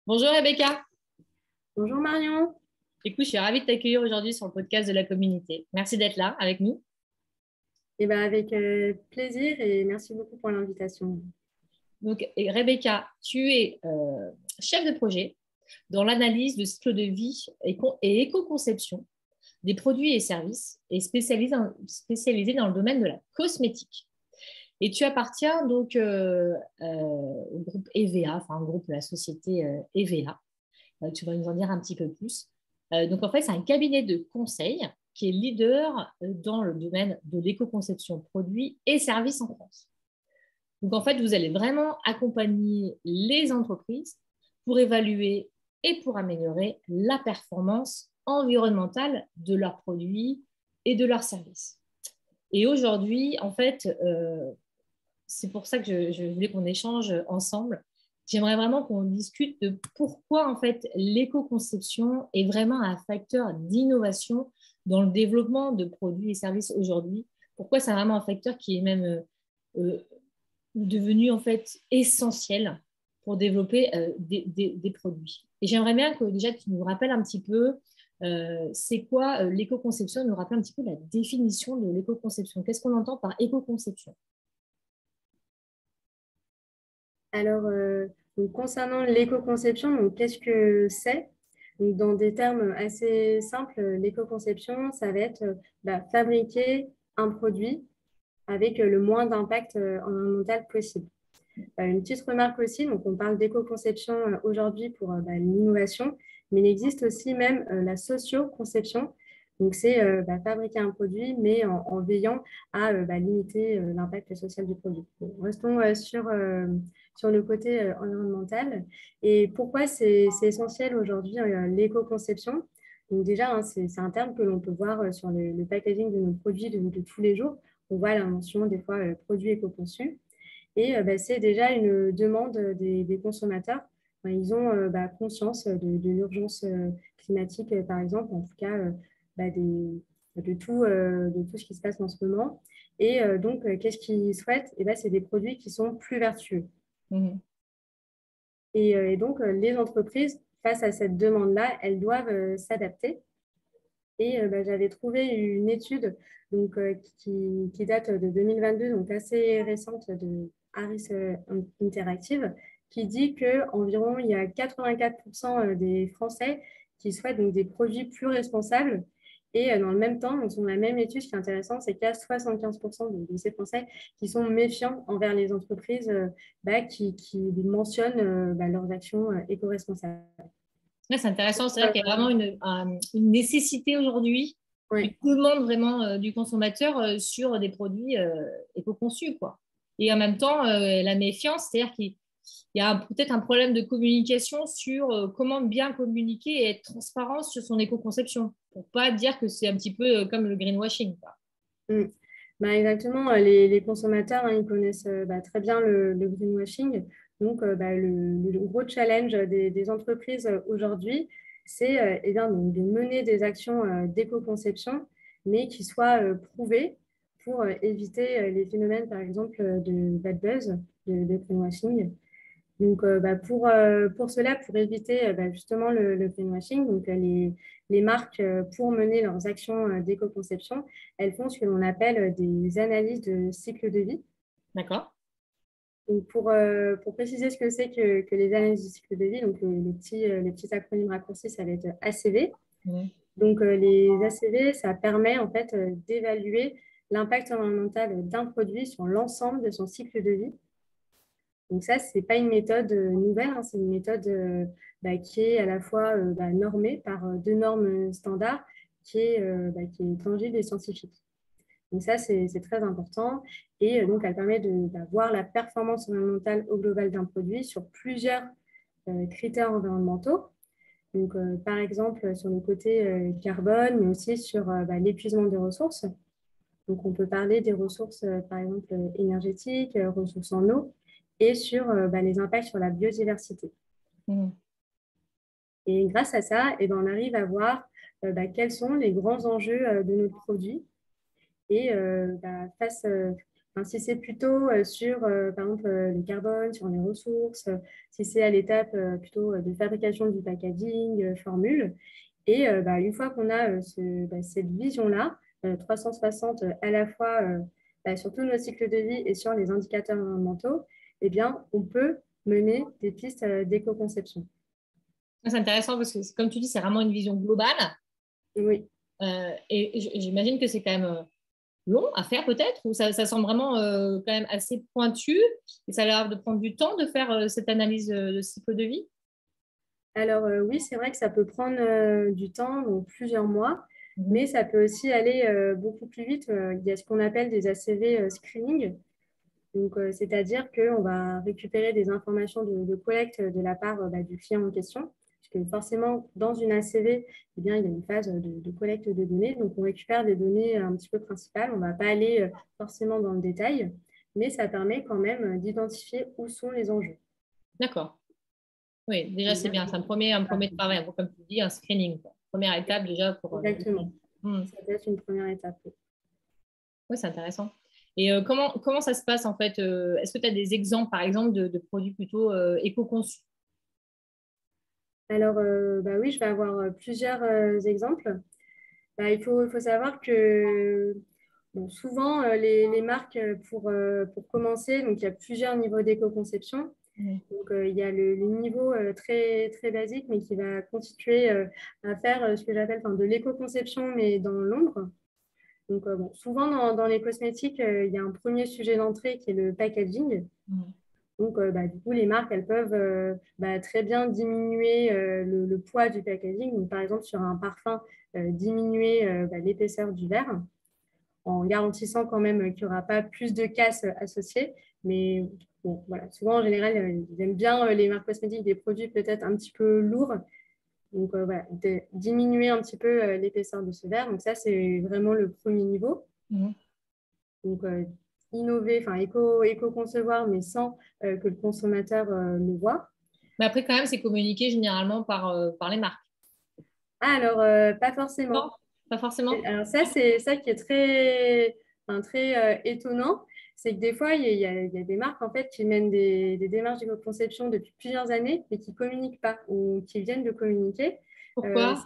Bonjour Rebecca. Bonjour Marion. Écoute, je suis ravie de t'accueillir aujourd'hui sur le podcast de la communauté. Merci d'être là avec nous. Avec plaisir et merci beaucoup pour l'invitation. Donc, Rebecca, tu es chef de projet dans l'analyse de cycle de vie et éco-conception des produits et services et spécialisée dans le domaine de la cosmétique. Et tu appartiens donc au groupe EVA, enfin au groupe de la société EVA. Tu vas nous en dire un petit peu plus. Donc, en fait, c'est un cabinet de conseil qui est leader dans le domaine de l'éco-conception produits et services en France. Donc, en fait, vous allez vraiment accompagner les entreprises pour évaluer et pour améliorer la performance environnementale de leurs produits et de leurs services. Et aujourd'hui, en fait, c'est pour ça que je voulais qu'on échange ensemble. J'aimerais vraiment qu'on discute de pourquoi en fait l'éco-conception est vraiment un facteur d'innovation dans le développement de produits et services aujourd'hui. Pourquoi c'est vraiment un facteur qui est même devenu en fait essentiel pour développer des produits. Et j'aimerais bien que déjà tu nous rappelles un petit peu c'est quoi l'éco-conception, nous rappelle un petit peu la définition de l'éco-conception. Qu'est-ce qu'on entend par éco-conception? Donc, concernant l'éco-conception, donc qu'est-ce que c'est? Donc, dans des termes assez simples, l'éco-conception, ça va être fabriquer un produit avec le moins d'impact environnemental possible. Une petite remarque aussi, donc on parle d'éco-conception aujourd'hui pour l'innovation, mais il existe aussi même la socio-conception. Donc, c'est fabriquer un produit, mais en veillant à limiter l'impact social du produit. Donc, restons sur le côté environnemental. Et pourquoi c'est essentiel aujourd'hui, l'éco-conception? Donc, déjà, hein, c'est un terme que l'on peut voir sur le packaging de nos produits de tous les jours. On voit la mention des fois produits éco-conçus. Et c'est déjà une demande des consommateurs. Enfin, ils ont conscience de l'urgence climatique, par exemple, en tout cas de tout ce qui se passe en ce moment. Et donc, qu'est-ce qu'ils souhaitent? C'est des produits qui sont plus vertueux. Mmh. Et donc, les entreprises, face à cette demande-là, elles doivent s'adapter. Et j'avais trouvé une étude donc, qui date de 2022, donc assez récente, de Harris Interactive, qui dit qu'environ il y a 84% des Français qui souhaitent donc, des produits plus responsables. Et dans le même temps, donc, dans la même étude, ce qui est intéressant, c'est qu'il y a 75% de ces Français qui sont méfiants envers les entreprises qui mentionnent leurs actions éco-responsables. Ouais, c'est intéressant, c'est-à-dire qu'il y a vraiment une nécessité aujourd'hui, une Oui. demande vraiment du consommateur sur des produits éco-conçus, quoi. Et en même temps, la méfiance, c'est-à-dire qu'il y a peut-être un problème de communication sur comment bien communiquer et être transparent sur son éco-conception, pour pas dire que c'est un petit peu comme le greenwashing, quoi. Mm. Exactement, les consommateurs, hein, ils connaissent très bien le greenwashing. Donc, le gros challenge des entreprises aujourd'hui, c'est donc, de mener des actions d'éco-conception, mais qui soient prouvées pour éviter les phénomènes, par exemple, de bad buzz, de greenwashing. Donc, pour cela, pour éviter justement le greenwashing, donc, les marques, pour mener leurs actions d'éco-conception, elles font ce que l'on appelle des analyses de cycle de vie. D'accord? Donc, pour préciser ce que c'est que les analyses de cycle de vie, donc les petits acronymes raccourcis, ça va être ACV. Mmh. Donc, les ACV, ça permet en fait d'évaluer l'impact environnemental d'un produit sur l'ensemble de son cycle de vie. Donc ça, ce n'est pas une méthode nouvelle, hein, c'est une méthode qui est à la fois normée par deux normes standards, qui est tangible et scientifique. Donc ça, c'est très important. Et donc, elle permet d'avoir la performance environnementale au global d'un produit sur plusieurs critères environnementaux. Donc, par exemple, sur le côté carbone, mais aussi sur l'épuisement des ressources. Donc, on peut parler des ressources, par exemple, énergétiques, ressources en eau, et sur les impacts sur la biodiversité. Mmh. Et grâce à ça, on arrive à voir quels sont les grands enjeux de notre produit. Et Si c'est plutôt sur, par exemple, le carbone, sur les ressources, si c'est à l'étape plutôt de fabrication du packaging, formule. Et une fois qu'on a cette vision-là, 360 à la fois sur tous nos cycles de vie et sur les indicateurs environnementaux, eh bien, on peut mener des pistes d'éco-conception. C'est intéressant parce que, comme tu dis, c'est vraiment une vision globale. Oui. Et j'imagine que c'est quand même long à faire peut-être, ou ça semble vraiment quand même assez pointu, et ça a l'air de prendre du temps de faire cette analyse de cycle de vie. Alors oui, c'est vrai que ça peut prendre du temps, donc plusieurs mois, Mhm. mais ça peut aussi aller beaucoup plus vite. Il y a ce qu'on appelle des ACV screening. Donc, c'est-à-dire qu'on va récupérer des informations de collecte de la part du client en question. Parce que forcément, dans une ACV, eh bien, il y a une phase de collecte de données. Donc, on récupère des données un petit peu principales. On ne va pas aller forcément dans le détail, mais ça permet quand même d'identifier où sont les enjeux. D'accord. Oui, déjà c'est bien. C'est un premier travail, comme tu dis, un screening, quoi. Première étape déjà pour. Exactement. Hmm. Ça peut être une première étape. Oui, c'est intéressant. Et comment ça se passe en fait? Est-ce que tu as des exemples, par exemple, de produits plutôt éco-conçus? Alors, oui, je vais avoir plusieurs exemples. Il faut savoir que bon, souvent, les marques, pour commencer, donc il y a plusieurs niveaux d'éco-conception. Mhm. Donc, il y a le niveau très, très basique, mais qui va constituer à faire ce que j'appelle de l'éco-conception, mais dans l'ombre. Donc, souvent, dans les cosmétiques, il y a un premier sujet d'entrée qui est le packaging. Mhm. Donc, du coup, les marques, elles peuvent très bien diminuer le poids du packaging. Donc, par exemple, sur un parfum, diminuer l'épaisseur du verre en garantissant quand même qu'il n'y aura pas plus de casse associée. Mais bon, voilà, souvent, en général, ils aiment bien les marques cosmétiques des produits peut-être un petit peu lourds. Donc, voilà, diminuer un petit peu l'épaisseur de ce verre. Donc, ça, c'est vraiment le premier niveau. Mhm. Donc, innover, enfin, éco-concevoir, mais sans que le consommateur le voit. Mais après, quand même, c'est communiqué généralement par les marques. Ah, alors, pas Non, forcément. pas forcément. Alors, ça, c'est ça qui est très étonnant. C'est que des fois, il y a des marques en fait, qui mènent des démarches de conception depuis plusieurs années, mais qui ne communiquent pas ou qui viennent de communiquer. Euh, Pourquoi?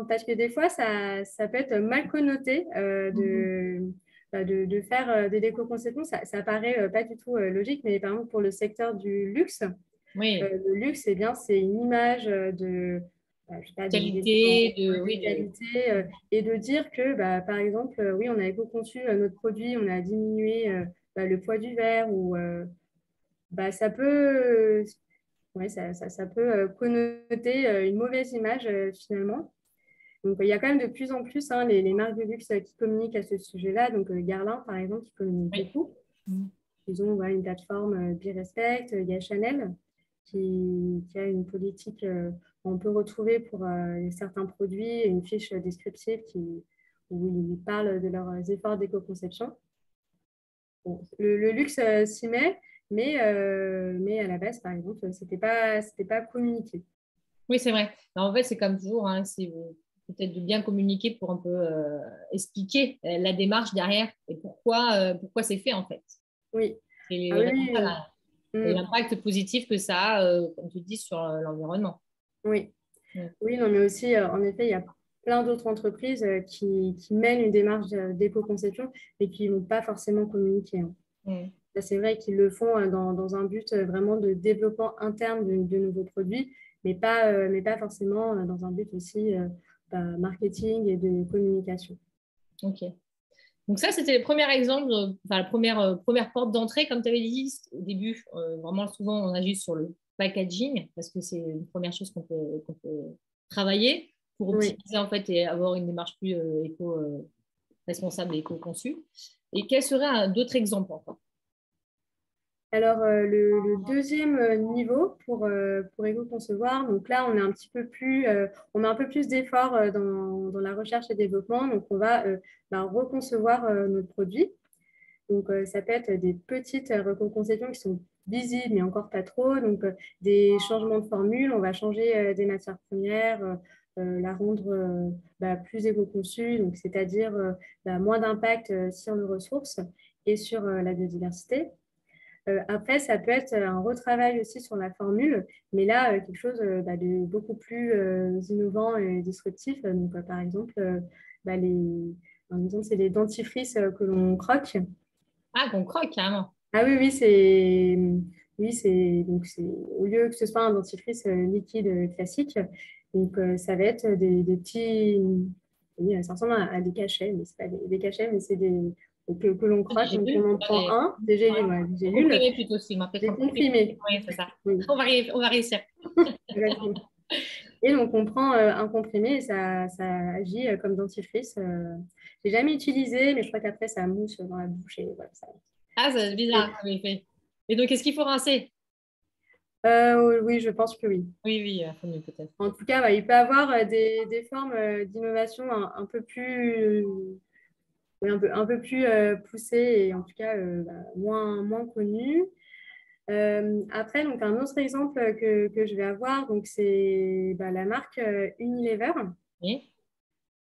parce que des fois, ça peut être mal connoté Mhm. de faire des déco-conceptions. Ça paraît pas du tout logique, mais par exemple, pour le secteur du luxe, Oui, le luxe, eh bien, c'est une image je sais pas, qualité, de oui, qualité et de dire que, par exemple, oui, on a éco-conçu notre produit, on a diminué le poids du verre ou ça peut, ouais, ça peut connoter une mauvaise image finalement. Donc, il y a quand même de plus en plus les marques de luxe qui communiquent à ce sujet-là. Donc, Guerlain, par exemple, qui communique oui. beaucoup. Mhm. Ils ont une plateforme BeRespect. Il y a Chanel qui a une politique. On peut retrouver pour certains produits une fiche descriptive où ils parlent de leurs efforts d'éco-conception. Bon, le luxe s'y met, mais à la base, par exemple, c'était pas communiqué. Oui, c'est vrai. En fait, c'est comme toujours, hein, c'est peut-être de bien communiquer pour un peu expliquer la démarche derrière et pourquoi c'est fait en fait. Oui. Et Ah oui, oui. et Mm, l'impact positif que ça a, comme tu dis, sur l'environnement. oui. Mm. Oui, non, mais aussi, en effet, il y a plein d'autres entreprises qui mènent une démarche d'éco-conception, mais qui ne vont pas forcément communiquer, hein. Mm. Ça, c'est vrai qu'ils le font dans un but vraiment de développement interne de nouveaux produits, mais pas forcément dans un but aussi marketing et de communication. Ok. Donc ça, c'était le premier exemple, enfin la première porte d'entrée, comme tu avais dit au début. Vraiment, souvent, on agit sur le packaging parce que c'est une première chose qu'on peut travailler pour Oui. optimiser en fait et avoir une démarche plus responsable et éco-conçue. Et quel serait d'autres exemples encore? Alors, le deuxième niveau pour éco-concevoir, donc là, on met un peu plus d'efforts dans la recherche et développement. Donc, on va reconcevoir notre produit. Donc, ça peut être des petites reconceptions qui sont visibles, mais encore pas trop. Donc, des changements de formule. On va changer des matières premières, la rendre plus éco-conçue, donc c'est-à-dire moins d'impact sur les ressources. et sur la biodiversité. Après, ça peut être un retravail aussi sur la formule, mais là, quelque chose de beaucoup plus innovant et disruptif. Donc, par exemple, un exemple, c'est les dentifrices que l'on croque. Ah, qu'on croque carrément. Ah oui, donc c'est au lieu que ce soit un dentifrice liquide classique, donc ça va être des petits, oui, ça ressemble à des cachets, mais c'est pas des cachets, mais c'est que l'on croque, J'ai donc vu. on en prend un, des gélules, Ouais. ouais, des gélules, Comprimé plutôt aussi, mais peut-être des un comprimé. comprimés. Oui, c'est ça. Oui, On va réussir. exactement. Et donc on prend un comprimé et ça agit comme dentifrice. J'ai jamais utilisé, mais je crois qu'après ça mousse dans la bouche et voilà, ça. Ah, c'est bizarre comme effet. Et donc, est-ce qu'il faut rincer? Oui, je pense que oui. Oui, oui, il faut mieux peut-être. En tout cas, il peut y avoir des formes d'innovation un peu plus, oui, un peu plus poussées et en tout cas moins connues. Après, donc, un autre exemple que je vais avoir, donc, c'est la marque Unilever. Oui.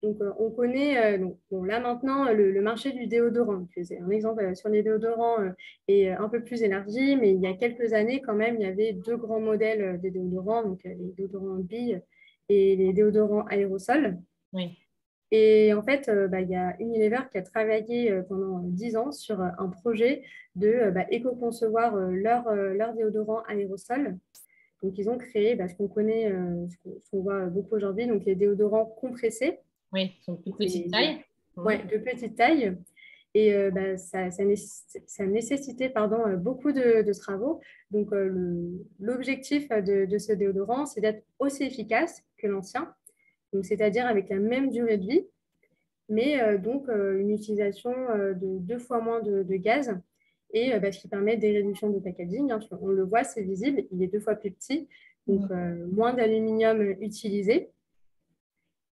Donc, on connaît donc, bon, là maintenant le marché du déodorant. Donc, c'est un exemple sur les déodorants est un peu plus élargi, mais il y a quelques années, quand même, il y avait deux grands modèles des déodorants, donc les déodorants billes et les déodorants aérosols. Oui. Et en fait, il y a Unilever qui a travaillé pendant 10 ans sur un projet de éco-concevoir leur déodorant aérosol. Donc, ils ont créé ce qu'on connaît, ce qu'on voit beaucoup aujourd'hui, donc les déodorants compressés. Oui, ils sont de toute petite Et, taille. Mhm. ouais, de petite taille. Et ça nécessitait beaucoup de travaux. Donc, l'objectif de ce déodorant, c'est d'être aussi efficace que l'ancien, donc c'est-à-dire avec la même durée de vie, mais une utilisation de 2 fois moins de gaz, et ce qui permet des réductions de packaging. Hein. On le voit, c'est visible, il est 2 fois plus petit, donc Mhm. moins d'aluminium utilisé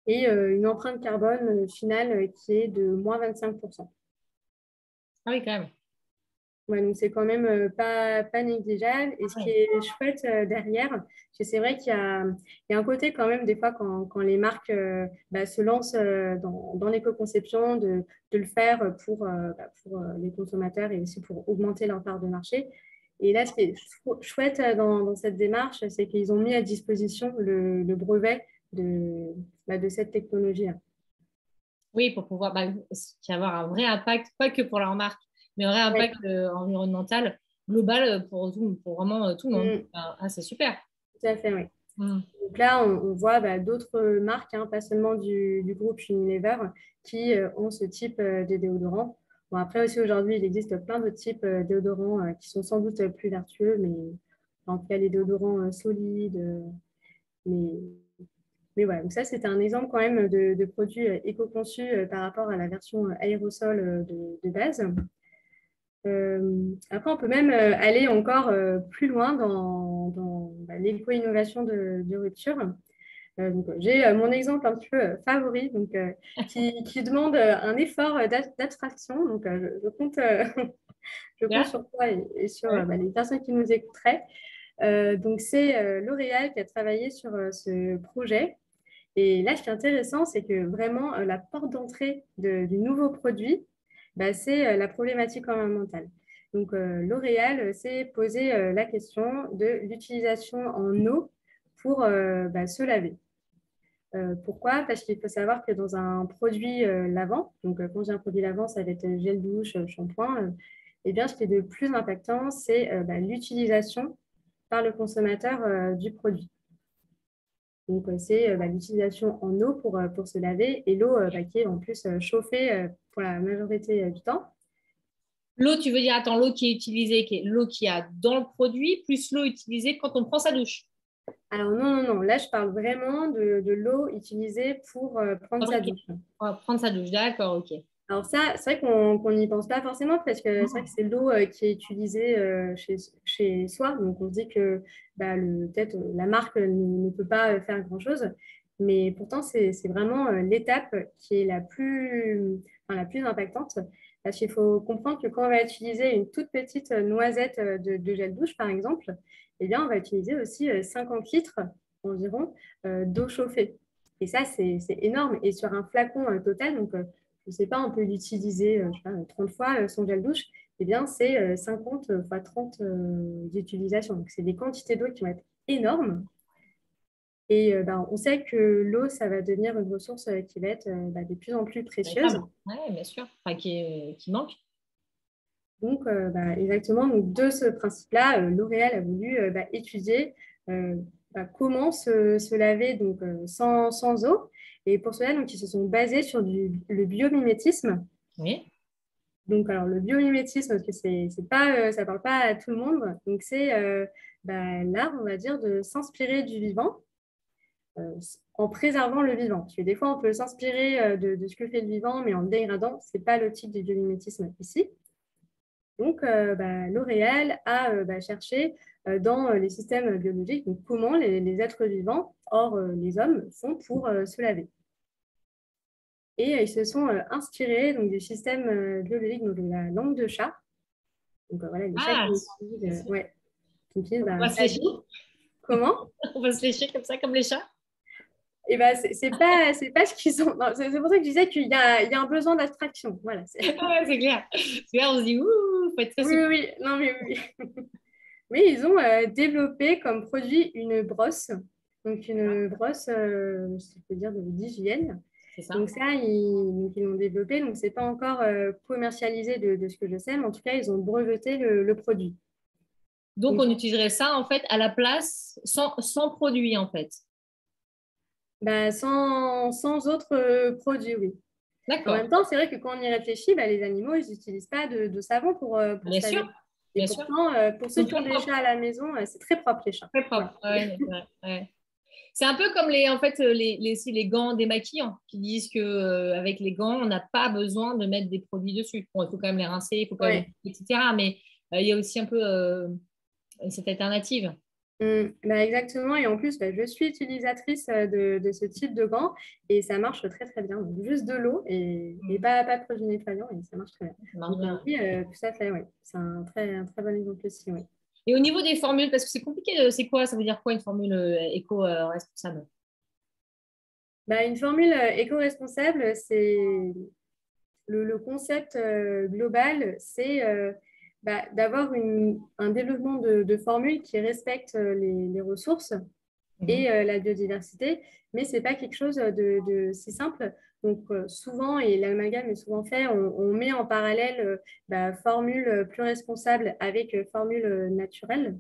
et une empreinte carbone finale qui est de moins 25%. Ah oui, quand même. Ouais, donc c'est quand même pas négligeable. Et ce qui Oui. est chouette derrière, parce que c'est vrai il y a un côté quand même des fois quand les marques se lancent dans l'éco-conception, de le faire pour les consommateurs et aussi pour augmenter leur part de marché. Et là, ce qui est chouette dans cette démarche, c'est qu'ils ont mis à disposition le brevet de cette technologie-là. Oui, pour pouvoir avoir un vrai impact, pas que pour leur marque, mais un vrai Ouais. impact environnemental global pour vraiment tout le monde. Mm, Ah, c'est super. tout à fait, oui. Mm. Donc là, on voit d'autres marques, hein, pas seulement du groupe Unilever, qui ont ce type de déodorant. Bon, après aussi, aujourd'hui, il existe plein d'autres types de déodorants qui sont sans doute plus vertueux, mais en tout cas, les déodorants solides. Mais, mais voilà, donc ça, c'était un exemple quand même de produits éco-conçus par rapport à la version aérosol de base. Après, on peut même aller encore plus loin dans l'éco-innovation de rupture. Donc, j'ai mon exemple un petit peu favori, donc, qui demande un effort d'abstraction. Donc, je compte Là, sur toi et sur ouais. les personnes qui nous écouteraient. Donc, c'est L'Oréal qui a travaillé sur ce projet. Et là, ce qui est intéressant, c'est que vraiment, la porte d'entrée du nouveau produit, c'est la problématique environnementale. Donc, L'Oréal s'est posé la question de l'utilisation en eau pour se laver. Pourquoi? Parce qu'il faut savoir que dans un produit lavant, donc quand j'ai un produit lavant, ça va être gel douche, shampoing, eh bien, ce qui est le plus impactant, c'est l'utilisation par le consommateur du produit. Donc, c'est l'utilisation en eau pour se laver et l'eau qui est en plus chauffée pour la majorité du temps. L'eau, tu veux dire, attends, l'eau qui est utilisée, qui est l'eau qu'il y a dans le produit, plus l'eau utilisée quand on prend sa douche. Alors, non, non, non. Là, je parle vraiment de l'eau utilisée pour prendre sa Fabriquée. douche. On va prendre sa douche, d'accord, ok. Alors ça, c'est vrai qu'on n'y pense pas forcément parce que c'est vrai que c'est l'eau qui est utilisée chez soi. Donc on se dit que peut-être la marque ne peut pas faire grand-chose. Mais pourtant, c'est vraiment l'étape qui est la plus impactante. Parce qu'il faut comprendre que quand on va utiliser une toute petite noisette de gel douche, par exemple, eh bien, on va utiliser aussi 50 litres environ d'eau chauffée. Et ça, c'est énorme. Et sur un flacon total, donc je sais pas, on peut l'utiliser 30 fois son gel douche, eh bien, c'est 50 fois 30 d'utilisation. Donc, c'est des quantités d'eau qui vont être énormes. Et on sait que l'eau, ça va devenir une ressource qui va être de plus en plus précieuse. Oui, bien sûr. Enfin, qui manque. Donc, exactement. Donc, de ce principe-là, L'Oréal a voulu étudier comment se laver donc, sans eau. Et pour cela, donc, ils se sont basés sur le biomimétisme. Oui. Donc, alors, le biomimétisme, parce que c'est pas, ça ne parle pas à tout le monde. Donc, c'est l'art, on va dire, de s'inspirer du vivant en préservant le vivant. Parce que des fois, on peut s'inspirer de ce que fait le vivant, mais en le dégradant. Ce n'est pas l'optique du biomimétisme ici. Donc, L'Oréal a cherché dans les systèmes biologiques donc, comment les êtres vivants, hors les hommes, font pour se laver. Et ils se sont inspirés donc, du système biologique donc, de la langue de chat. Donc, voilà, les chats qui utilisent On va se sa lécher. vie. Comment? On va se lécher comme ça, comme les chats. Et c'est pas ce qu'ils ont. C'est pour ça que je disais qu'il y a un besoin d'abstraction. Voilà. Ouais, c'est clair. C'est là, on se dit, ouh, faut être très Oui, oui, oui. Non, mais oui. Oui, ils ont développé comme produit une brosse. Donc, une brosse, je peux dire, d'hygiène. C'est ça. Donc, ça, ils l'ont développé. Donc, ce n'est pas encore commercialisé de ce que je sais, mais en tout cas, ils ont breveté le produit. Donc, Donc, on utiliserait ça, en fait, à la place, sans produit, en fait. sans autres produits, oui. En D'accord. même temps, c'est vrai que quand on y réfléchit, les animaux, ils n'utilisent pas de savon pour Bien se laver. sûr, Et bien sûr. pourtant, pour ceux Donc, qui ont très des propre. chats à la maison, c'est très propre les chats. Très propre. Voilà. Ouais, ouais. C'est un peu comme en fait, les gants démaquillants qui disent que avec les gants, on n'a pas besoin de mettre des produits dessus. Bon, il faut quand même les rincer, il faut quand même, Ouais. etc. Mais il y a aussi un peu cette alternative. Exactement. Et en plus, je suis utilisatrice de ce type de gants et ça marche très, très bien. Donc, juste de l'eau et pas de produit nettoyant et ça marche très bien. Ça marche Donc, bien. oui, tout à fait, ouais. C'est un très bon exemple aussi, ouais. Et au niveau des formules, parce que c'est compliqué, c'est quoi? Ça veut dire quoi une formule éco-responsable? Une formule éco-responsable, c'est le concept global, c'est d'avoir un développement de formules qui respectent les ressources et la biodiversité, mais ce n'est pas quelque chose de si simple. Donc, souvent, et l'amalgame est souvent fait, on met en parallèle formule plus responsable avec formule naturelle.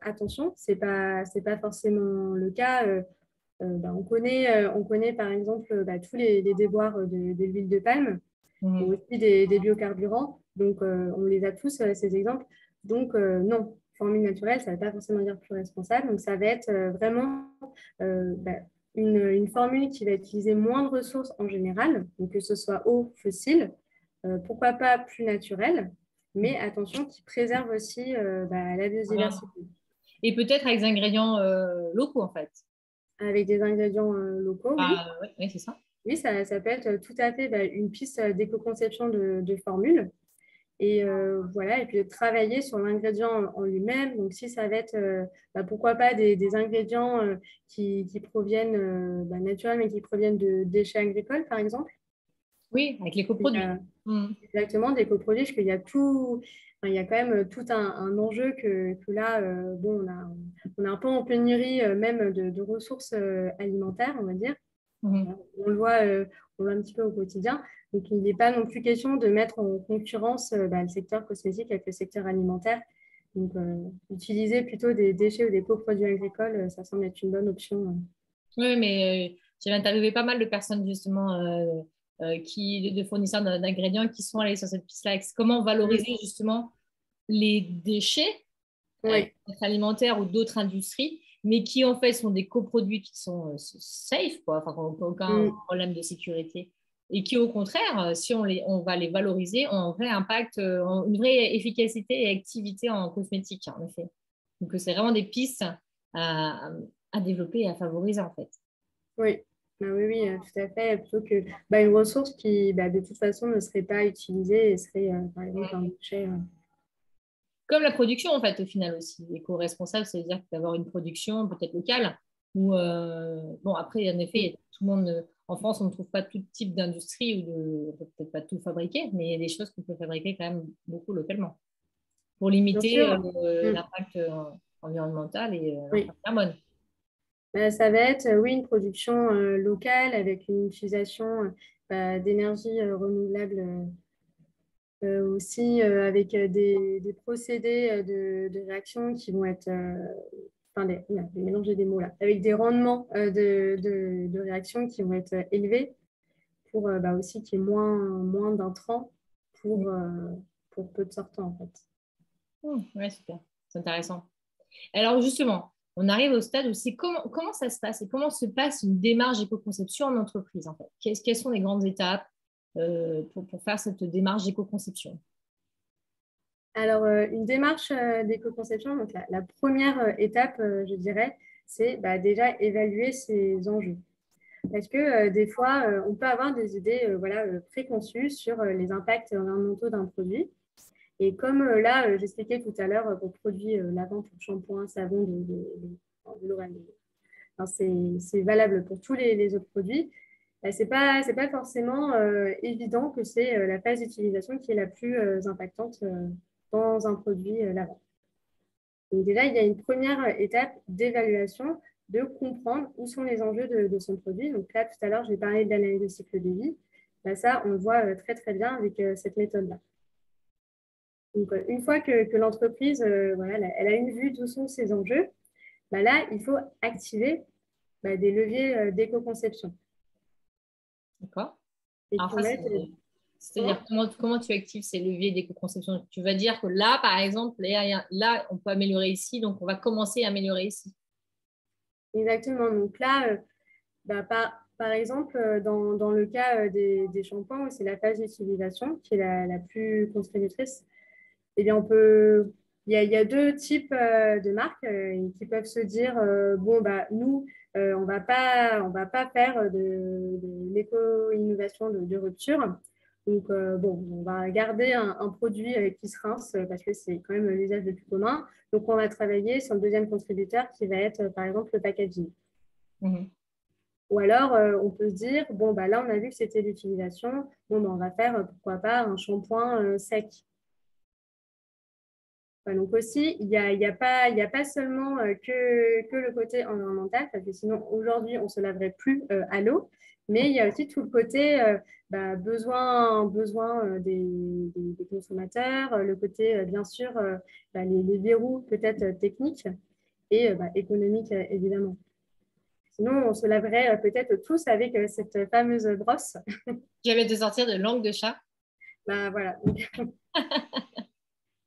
Attention, c'est pas forcément le cas. On connaît par exemple tous les déboires de l'huile de palme ou aussi des biocarburants. Donc, on les a tous, ces exemples. Donc, non, formule naturelle, ça ne va pas forcément dire plus responsable. Donc, ça va être vraiment une formule qui va utiliser moins de ressources en général, donc que ce soit eau, fossile, pourquoi pas plus naturelle, mais attention, qui préserve aussi la biodiversité. Et peut-être avec des ingrédients locaux, en fait. Avec des ingrédients locaux, oui. Oui, c'est ça. Oui, ça peut être tout à fait une piste d'éco-conception de formule. Et voilà, et puis de travailler sur l'ingrédient en lui-même. Donc, si ça va être, pourquoi pas des ingrédients qui proviennent naturels, mais qui proviennent de déchets agricoles, par exemple. Oui, avec les coproduits. Exactement, des coproduits, parce qu'il y a tout, il y a quand même tout un enjeu que là, on a un peu en pénurie même de ressources alimentaires, on va dire. On le voit un petit peu au quotidien. Donc, il n'est pas non plus question de mettre en concurrence le secteur cosmétique avec le secteur alimentaire. Donc, utiliser plutôt des déchets ou des coproduits agricoles, ça semble être une bonne option. Oui, mais j'avais interviewé pas mal de personnes justement de fournisseurs d'ingrédients qui sont allés sur cette piste-là. Comment valoriser justement les déchets alimentaires ou d'autres industries, mais qui en fait sont des coproduits qui sont safe, quoi, enfin, qui n'ont aucun problème de sécurité. Et qui, au contraire, si on va les valoriser, ont un vrai impact, une vraie efficacité et activité en cosmétique, en effet. Donc, c'est vraiment des pistes à développer et à favoriser, en fait. Oui, oui, tout à fait. Plutôt que une ressource qui, de toute façon, ne serait pas utilisée et serait, par exemple, un déchet. Comme la production, en fait, au final aussi. Éco-responsable, ça veut dire d'avoir une production peut-être locale. Ou bon, après, en effet, tout le monde. en France, on ne trouve pas tout type d'industrie on peut peut-être pas tout fabriquer, mais il y a des choses qu'on peut fabriquer quand même beaucoup localement pour Bien limiter sûr. l'impact environnemental et Oui. l'empreinte carbone. Ça va être, oui, une production locale avec une utilisation d'énergie renouvelable aussi avec des procédés de réaction qui vont être, enfin, des mélanger des mots là, avec des rendements de réaction qui vont être élevés pour aussi qu'il y ait moins d'intrants pour peu de sortants en fait. Ouais, super, c'est intéressant. Alors justement, on arrive au stade où c'est comment ça se passe et comment se passe une démarche d'éco-conception en entreprise en fait. Quelles sont les grandes étapes pour faire cette démarche d'éco-conception? Alors, une démarche d'éco-conception, donc la première étape, je dirais, c'est déjà évaluer ses enjeux. Parce que des fois, on peut avoir des idées préconçues sur les impacts environnementaux d'un produit. Et comme là, j'expliquais tout à l'heure pour produits lavants, pour shampoing, savon, de l'Oréal, enfin, c'est valable pour tous les autres produits. Ce n'est pas forcément évident que c'est la phase d'utilisation qui est la plus impactante dans un produit lavant. Donc déjà, il y a une première étape d'évaluation, de comprendre où sont les enjeux de son produit. Donc là, tout à l'heure, j'ai parlé de l'analyse de cycle de vie. Ça, on le voit très, très bien avec cette méthode-là. Donc, une fois que l'entreprise elle a une vue d'où sont ses enjeux, là, il faut activer des leviers d'éco-conception. D'accord. Et Alors qui ça, vont être, c'est-à-dire comment tu actives ces leviers d'éco-conception? Tu vas dire que là, par exemple, là, on peut améliorer ici, donc on va commencer à améliorer ici. Exactement. Donc là, par exemple, dans le cas des shampoings, c'est la phase d'utilisation qui est la plus contributrice. Eh bien, il y a deux types de marques qui peuvent se dire bon, nous, on va pas faire de l'éco-innovation de rupture. Donc, on va garder un produit qui se rince parce que c'est quand même l'usage le plus commun. Donc, on va travailler sur le deuxième contributeur qui va être, par exemple, le packaging. Mhm. Ou alors, on peut se dire, bon, là, on a vu que c'était l'utilisation. Bon, on va faire, pourquoi pas, un shampoing sec. Donc aussi, il y a pas seulement que le côté environnemental, parce que sinon, aujourd'hui, on ne se laverait plus à l'eau, mais il y a aussi tout le côté besoin des consommateurs, le côté, bien sûr, les verrous peut-être techniques et économiques, évidemment. Sinon, on se laverait peut-être tous avec cette fameuse brosse. Je vais te sortir de langue de chat. Voilà.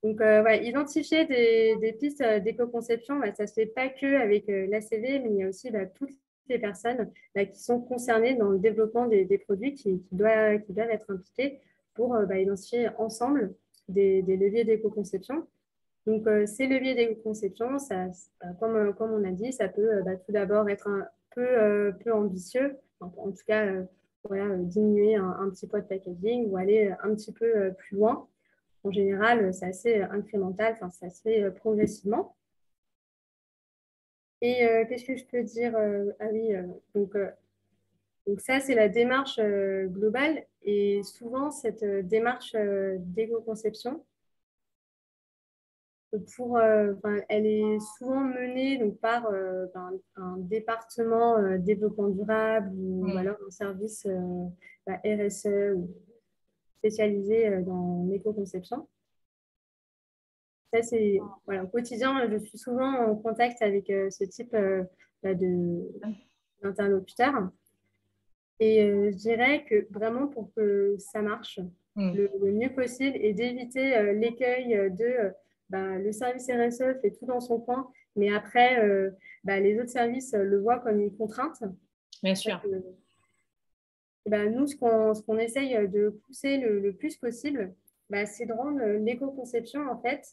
Donc, identifier des pistes d'éco-conception, ça ne se fait pas que avec l'ACV, mais il y a aussi toutes les personnes qui sont concernées dans le développement des produits qui doivent être impliquées pour identifier ensemble des leviers d'éco-conception. Donc, ces leviers d'éco-conception, comme on a dit, ça peut tout d'abord être un peu ambitieux, en tout cas, diminuer un petit peu de packaging ou aller un petit peu plus loin. En général, c'est assez incrémental, ça se fait progressivement. Et qu'est-ce que je peux dire Ah oui, donc ça, c'est la démarche globale. Et souvent, cette démarche d'éco-conception, elle est souvent menée donc, par un département développement durable ou alors un service RSE ou spécialisé dans l'éco-conception. Ça, au quotidien, je suis souvent en contact avec ce type d'interlocuteurs. Et je dirais que vraiment pour que ça marche le mieux possible et d'éviter l'écueil de le service RSE fait tout dans son coin, mais après, les autres services le voient comme une contrainte. Bien sûr. Nous, ce qu'on essaye de pousser le plus possible, c'est de rendre l'éco-conception, en fait,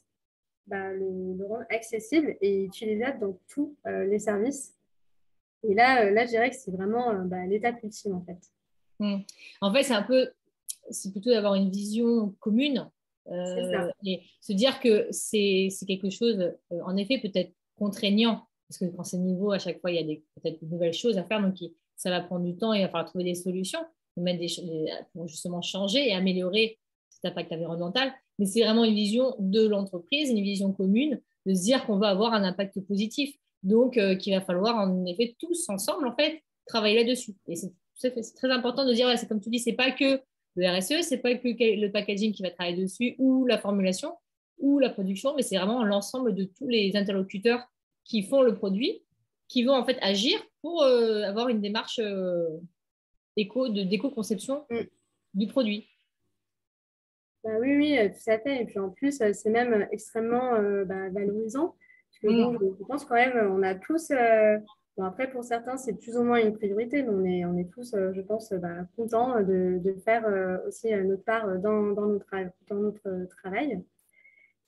le rendre accessible et utilisable dans tous les services. Et là, je dirais que c'est vraiment l'étape ultime, en fait. En fait, c'est plutôt d'avoir une vision commune et se dire que c'est quelque chose, en effet, peut-être contraignant, parce que quand c'est nouveau, à chaque fois, il y a peut-être de nouvelles choses à faire. Donc, ça va prendre du temps et il va falloir trouver des solutions pour justement changer et améliorer cet impact environnemental. Mais c'est vraiment une vision de l'entreprise, une vision commune, de se dire qu'on va avoir un impact positif. Donc, qu'il va falloir en effet tous ensemble, en fait, travailler là-dessus. Et c'est très important de dire, ouais, c'est comme tu dis, c'est pas que le RSE, c'est pas que le packaging qui va travailler dessus ou la formulation ou la production, mais c'est vraiment l'ensemble de tous les interlocuteurs qui font le produit, qui vont en fait agir pour avoir une démarche d'éco-conception du produit. Bah oui, oui, tout à fait. Et puis en plus, c'est même extrêmement valorisant. Parce que bon, je pense quand même, on a tous, bon, après pour certains, c'est plus ou moins une priorité, mais on est tous, je pense, contents de faire aussi notre part dans notre travail.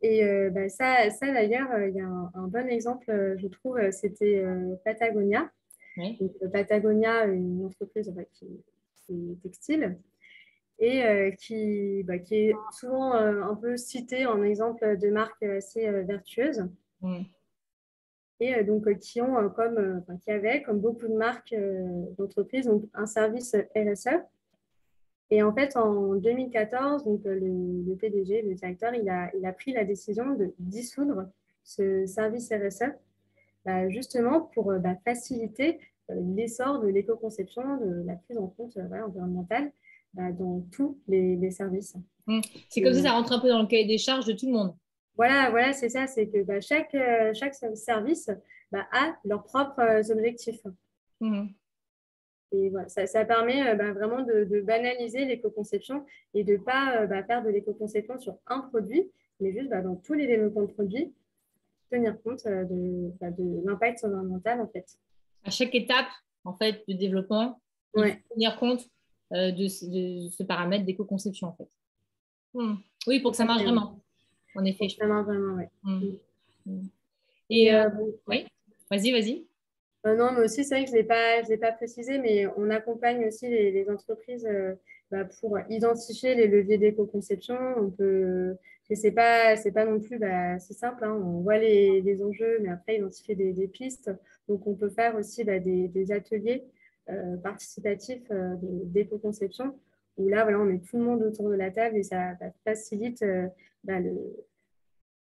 Et ça d'ailleurs, il y a un bon exemple, je trouve, c'était Patagonia. Oui. Donc, Patagonia, une entreprise qui est textile et qui est souvent un peu citée en exemple de marque assez vertueuse. Et donc qui qui avaient, comme beaucoup de marques d'entreprises, donc un service RSE. Et en fait, en 2014, donc, le PDG, le directeur, il a pris la décision de dissoudre ce service RSE, justement pour faciliter l'essor de l'éco-conception, de la prise en compte environnementale dans tous les services. C'est comme ça rentre un peu dans le cahier des charges de tout le monde. Voilà, c'est ça, c'est que chaque service a leurs propres objectifs. Et voilà, ça permet vraiment de banaliser l'éco-conception et de ne pas faire de l'éco-conception sur un produit, mais juste dans tous les développements de produits, tenir compte de l'impact environnemental en fait. À chaque étape en fait, de développement, il faut tenir compte de ce paramètre d'éco-conception en fait. Oui, pour que ça marche vraiment. En effet. Ça marche vraiment, oui. Et oui, vas-y. Non, mais aussi, c'est vrai que je ne l'ai pas précisé, mais on accompagne aussi les entreprises pour identifier les leviers d'éco-conception. On peut, c'est pas non plus c'est simple, hein, on voit les enjeux, mais après, identifier des pistes. Donc, on peut faire aussi des ateliers participatifs d'éco-conception, où là, voilà, on met tout le monde autour de la table et ça facilite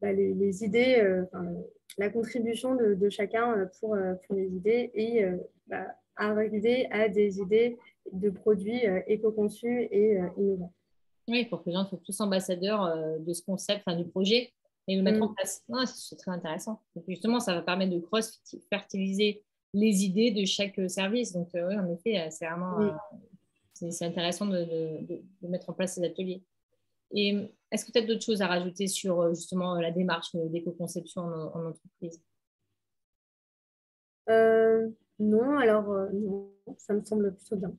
les idées, la contribution de chacun pour les idées et arriver à des idées de produits éco-conçus et innovants. Oui, pour que les gens soient tous ambassadeurs de ce concept, du projet, et le mettre en place. C'est très intéressant. Donc, justement, ça va permettre de cross-fertiliser les idées de chaque service. Donc, oui, en effet, c'est vraiment c'est intéressant de mettre en place ces ateliers. Et est-ce que tu as d'autres choses à rajouter sur justement la démarche d'éco-conception en entreprise? Non, alors non, ça me semble plutôt bien.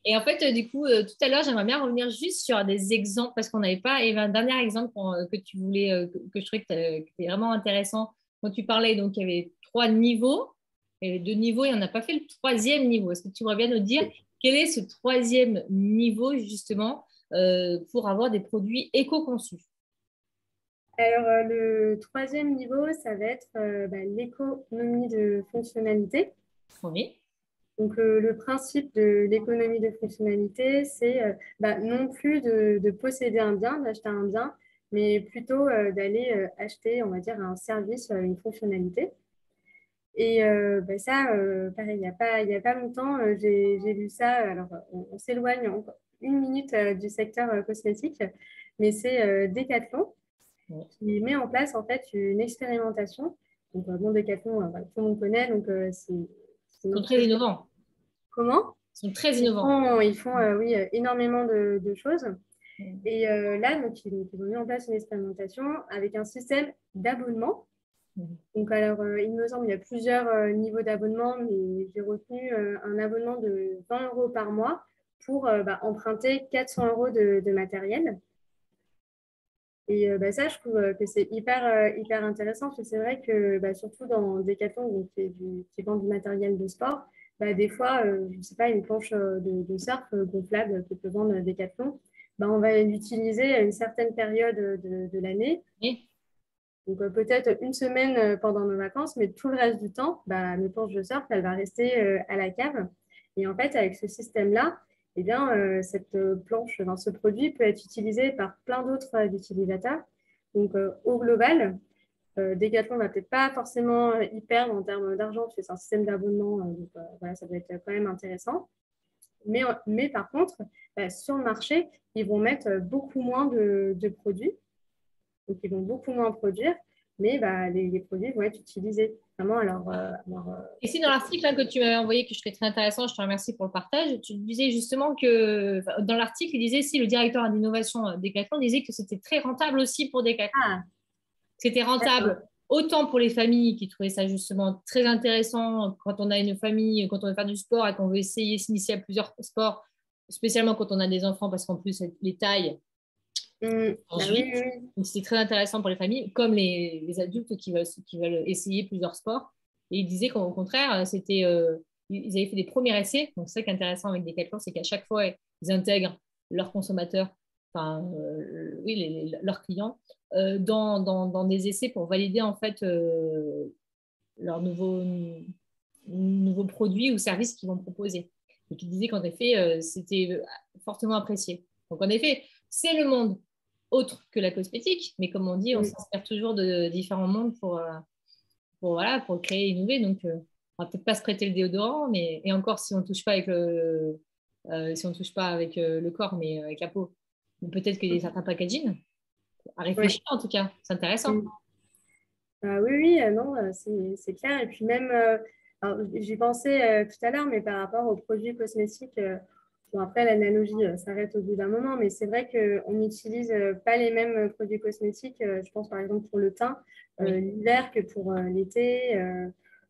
Et en fait, du coup, tout à l'heure, j'aimerais bien revenir juste sur des exemples parce qu'on n'avait pas. Il y avait un dernier exemple que tu voulais, que je trouvais que c'était vraiment intéressant quand tu parlais. Donc, il y avait 3 niveaux. Il y avait 2 niveaux et on n'a pas fait le 3e niveau. Est-ce que tu pourrais bien nous dire quel est ce 3e niveau justement pour avoir des produits éco-conçus? Alors, le 3e niveau, ça va être l'économie de fonctionnalité. Oui. Donc, le principe de l'économie de fonctionnalité, c'est non plus de posséder un bien, d'acheter un bien, mais plutôt d'aller acheter, on va dire, un service, une fonctionnalité. Et ça, pareil, il y a pas longtemps, j'ai lu ça. Alors, on s'éloigne encore une minute du secteur cosmétique, mais c'est Decathlon qui met en place en fait une expérimentation. Donc, bon, Decathlon, tout le monde connaît, donc Ils sont très innovants. Comment? Ils sont très innovants. Ils font oui, énormément de choses. Et là, donc, ils ont mis en place une expérimentation avec un système d'abonnement. Donc, alors, il me semble qu'il y a plusieurs niveaux d'abonnement, mais j'ai retenu un abonnement de 20 € par mois pour emprunter 400 € de matériel. Et ça, je trouve que c'est hyper intéressant, parce que c'est vrai que surtout dans Decathlon, qui vend du matériel de sport, des fois, je ne sais pas, une planche de surf gonflable que peut vendre Decathlon, on va l'utiliser à une certaine période de l'année. Oui. Donc, peut-être une semaine pendant nos vacances, mais tout le reste du temps, mes planches de surf, elles vont rester à la cave. Et en fait, avec ce système-là, eh bien, cette planche, dans ce produit peut être utilisé par plein d'autres utilisateurs. Donc, au global, Decathlon ne va peut-être pas forcément y perdre en termes d'argent, parce que c'est un système d'abonnement, donc voilà, ça doit être quand même intéressant. Mais par contre, sur le marché, ils vont mettre beaucoup moins de produits, donc ils vont beaucoup moins produire, mais les produits vont être utilisés vraiment Et si dans l'article là, que tu m'avais envoyé, que je trouvais très intéressant, je te remercie pour le partage, tu disais justement que, enfin, dans l'article, il disait, si le directeur d'innovation Decathlon disait que c'était très rentable aussi pour Decathlon. Ah, C'était d'accord. rentable autant pour les familles qui trouvaient ça justement très intéressant quand on a une famille, quand on veut faire du sport et qu'on veut essayer s'initier à plusieurs sports, spécialement quand on a des enfants, parce qu'en plus, les tailles changent Oui, vite. oui, oui. Donc, c'était très intéressant pour les familles, comme les adultes qui veulent essayer plusieurs sports. Et ils disaient qu'au contraire, ils avaient fait des premiers essais. Donc, c'est ça qui est intéressant avec Decathlon, c'est qu'à chaque fois, ils intègrent leurs consommateurs, enfin, oui, leurs clients, dans des essais pour valider en fait leurs nouveaux produits ou services qu'ils vont proposer. Et qui disaient qu'en effet, c'était fortement apprécié. Donc, en effet, c'est le monde autre que la cosmétique, mais comme on dit, on Mm. s'inspire toujours de différents mondes voilà, pour créer et innover. Donc, on va peut-être pas se prêter le déodorant, et encore si on ne touche pas avec si on touche pas avec le corps, mais avec la peau. Mais peut-être qu'il y a certains packaging à Ouais. réfléchir en tout cas. C'est intéressant. Mm. Oui, oui, non, c'est clair. Et puis même, alors, j'y pensais tout à l'heure, mais par rapport aux produits cosmétiques, bon, après l'analogie s'arrête au bout d'un moment, mais c'est vrai qu'on n'utilise pas les mêmes produits cosmétiques, je pense par exemple pour le teint, Oui. l'hiver que pour l'été.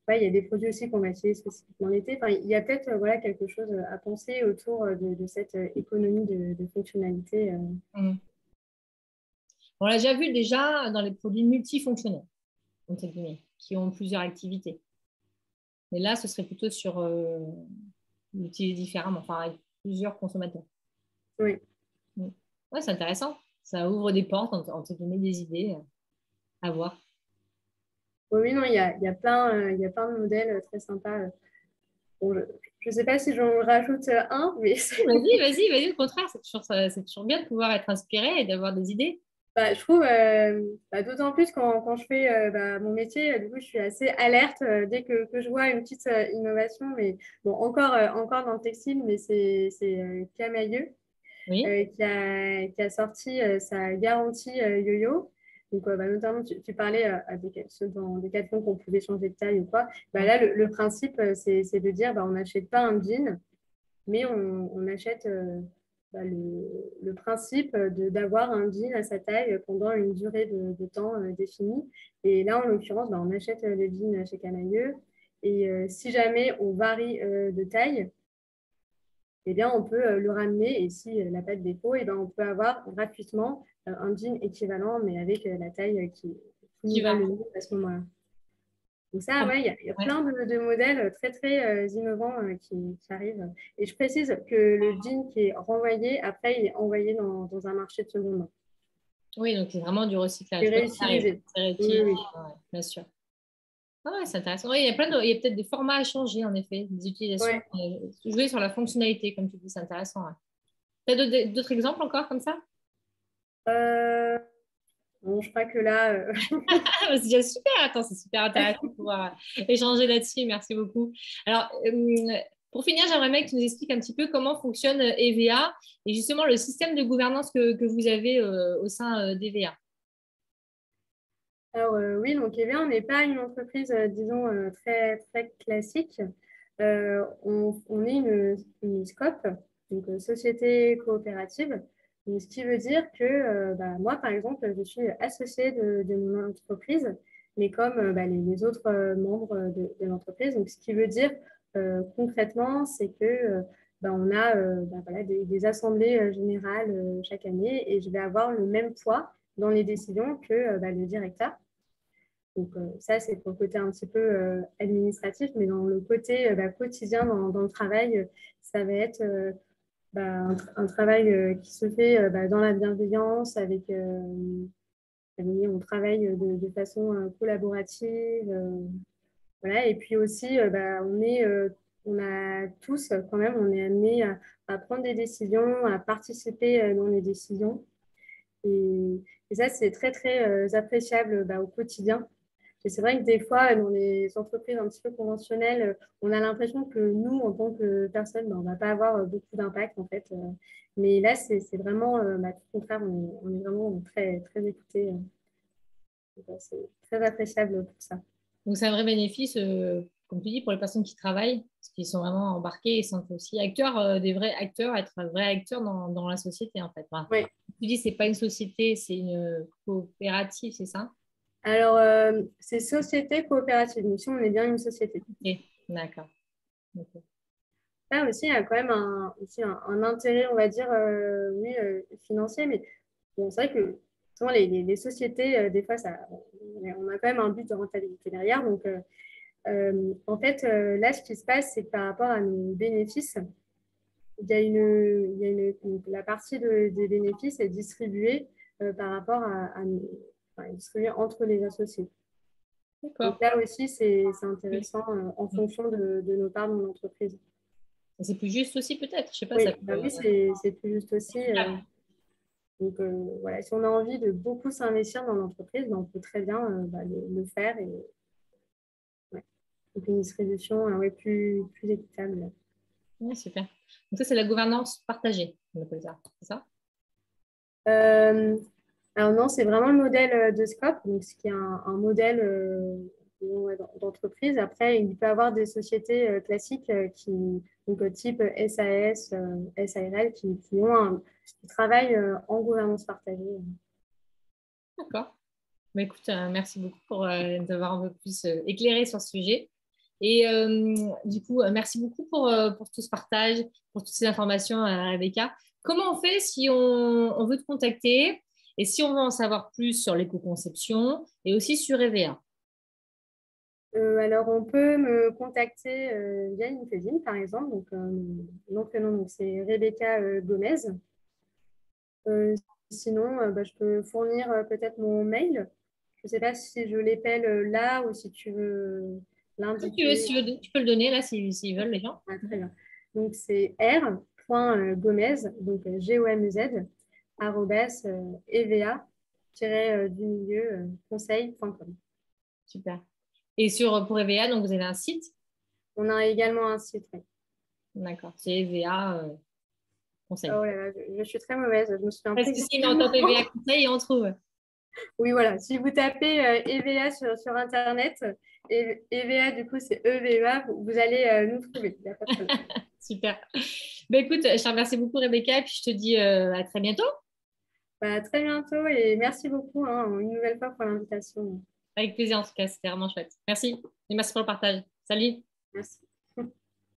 Ouais, il y a des produits aussi qu'on va utiliser spécifiquement l'été. Enfin, il y a peut-être voilà, quelque chose à penser autour de cette économie de fonctionnalité. Mm. On l'a déjà vu déjà dans les produits multifonctionnels, entre guillemets, qui ont plusieurs activités. Mais là, ce serait plutôt sur l'utiliser différemment, enfin avec plusieurs consommateurs. Oui. Mm. Ouais, c'est intéressant. Ça ouvre des portes, entre guillemets, des idées à voir. Oui, oui, non, il y a plein de modèles très sympas. Bon, je ne sais pas si j'en rajoute un, mais Vas-y. Au contraire, c'est toujours bien de pouvoir être inspiré et d'avoir des idées. je trouve, d'autant plus quand je fais mon métier, du coup, je suis assez alerte dès que je vois une petite innovation, mais bon, encore dans le textile, mais c'est Camailleux Oui, qui a sorti sa garantie yo-yo. Donc, notamment, tu parlais ceux dans Decathlon qu'on pouvait changer de taille ou quoi. oui. Là, le principe, c'est de dire on n'achète pas un jean, mais on achète le principe d'avoir un jean à sa taille pendant une durée de temps définie. Et là, en l'occurrence, on achète les jeans chez Camailleux. Et si jamais on varie de taille, eh bien, on peut le ramener. Et si n'a pas de défaut, eh bien, on peut avoir gratuitement un jean équivalent, mais avec la taille qui Qui nous va va. le mieux à ce moment-là. Donc ça, Ah, ouais, il y a ouais. plein de modèles très, très innovants qui arrivent. Et je précise que le jean qui est renvoyé, après, il est envoyé dans un marché de seconde main. Oui, donc c'est vraiment du recyclage. C'est Quoi qu'il arrive, réutilisé. c'est Oui, réutilisé, oui, oui. ouais, bien sûr. Ah ouais, c'est intéressant. Oui, il y a peut-être des formats à changer, en effet, des utilisations. Ouais. Jouer sur la fonctionnalité, comme tu dis, c'est intéressant. Ouais. Tu as d'autres exemples encore comme ça? Euh, bon, je crois que là, Ah, c'est déjà super. Attends, c'est super intéressant de pouvoir échanger là-dessus. Merci beaucoup. Alors, pour finir, j'aimerais bien que tu nous expliques un petit peu comment fonctionne EVA et justement le système de gouvernance que vous avez au sein d'EVA. alors oui, donc EVA, on n'est pas une entreprise, disons, très, très classique. On est une SCOP, donc société coopérative. Donc, ce qui veut dire que moi, par exemple, je suis associée de mon entreprise, mais comme les autres membres de l'entreprise. Donc, ce qui veut dire concrètement, c'est que on a voilà, des assemblées générales chaque année et je vais avoir le même poids dans les décisions que le directeur. Donc, ça, c'est pour le côté un petit peu administratif, mais dans le côté quotidien, dans le travail, ça va être un travail qui se fait dans la bienveillance, on travaille de façon collaborative. Voilà. Et puis aussi, on a tous, quand même, on est amené à prendre des décisions, à participer dans les décisions. Et ça, c'est très, très appréciable au quotidien. Et c'est vrai que des fois, dans les entreprises un petit peu conventionnelles, on a l'impression que nous, en tant que personne, on ne va pas avoir beaucoup d'impact, en fait. Mais là, c'est vraiment, tout le contraire, on est vraiment très, très écoutés. C'est très appréciable pour ça. Donc, c'est un vrai bénéfice, comme tu dis, pour les personnes qui travaillent, parce qu'ils sont vraiment embarqués et sont aussi acteurs, des vrais acteurs, être un vrai acteur dans la société, en fait. Enfin, Oui. tu dis, c'est pas une société, c'est une coopérative, c'est ça? Alors, c'est société coopérative. Nous aussi, on est bien une société. Ok, d'accord. Ok. Là aussi, il y a quand même aussi un intérêt, on va dire, oui, financier. Mais bon, c'est vrai que souvent, les sociétés, des fois, on a quand même un but de rentabilité derrière. Donc, en fait, là, ce qui se passe, c'est que par rapport à nos bénéfices, donc, la partie des bénéfices est distribuée par rapport enfin, distribuée entre les associés. Donc D'accord. là aussi, c'est Oui. intéressant en fonction de nos parts dans l'entreprise. C'est plus juste aussi, peut-être. Je sais pas, ça Oui, peut. oui, c'est plus juste aussi. Donc voilà, si on a envie de beaucoup s'investir dans l'entreprise, on peut très bien le faire. Et ouais. Donc une distribution ouais, plus équitable. Ouais, super. Donc, ça, c'est la gouvernance partagée, on appelle ça. C'est ça? Euh, alors non, c'est vraiment le modèle de Scope, donc ce qui est un modèle d'entreprise. Après, il peut y avoir des sociétés classiques donc type SAS, SARL, qui travaillent en gouvernance partagée. D'accord. Bah, écoute, merci beaucoup pour nous avoir un peu plus éclairé sur ce sujet. Et du coup, merci beaucoup pour tout ce partage, pour toutes ces informations, Rebecca. Comment on fait si on veut te contacter et si on veut en savoir plus sur l'éco-conception et aussi sur EVA? Alors, on peut me contacter via LinkedIn, par exemple. Donc, mon prénom, donc, c'est Rebecca Gomez. Sinon, je peux fournir peut-être mon mail. Je ne sais pas si je l'épelle là ou si tu veux Si tu veux, l'indiquer. tu peux le donner là s'ils veulent, les gens. Ah, très bien. Donc, c'est r.gomez, donc Gomez, arrobas, eva-du-milieu conseil.com. Super. Et pour EVA, donc vous avez un site? On a également un site. Oui. D'accord. C'est EVA Conseil. Oh là là, je suis très mauvaise, je me souviens Parce plus que si on exactement. tape EVA Conseil, on trouve. Oui, voilà. Si vous tapez EVA sur Internet, et EVA, du coup, c'est EVA, vous allez nous trouver. Il n'y a pas de problème. Super. Ben, écoute, je te remercie beaucoup, Rebecca, et puis je te dis à très bientôt. À très bientôt et merci beaucoup une nouvelle fois pour l'invitation. Avec plaisir, en tout cas, c'était vraiment chouette. Merci et merci pour le partage. Salut. Merci.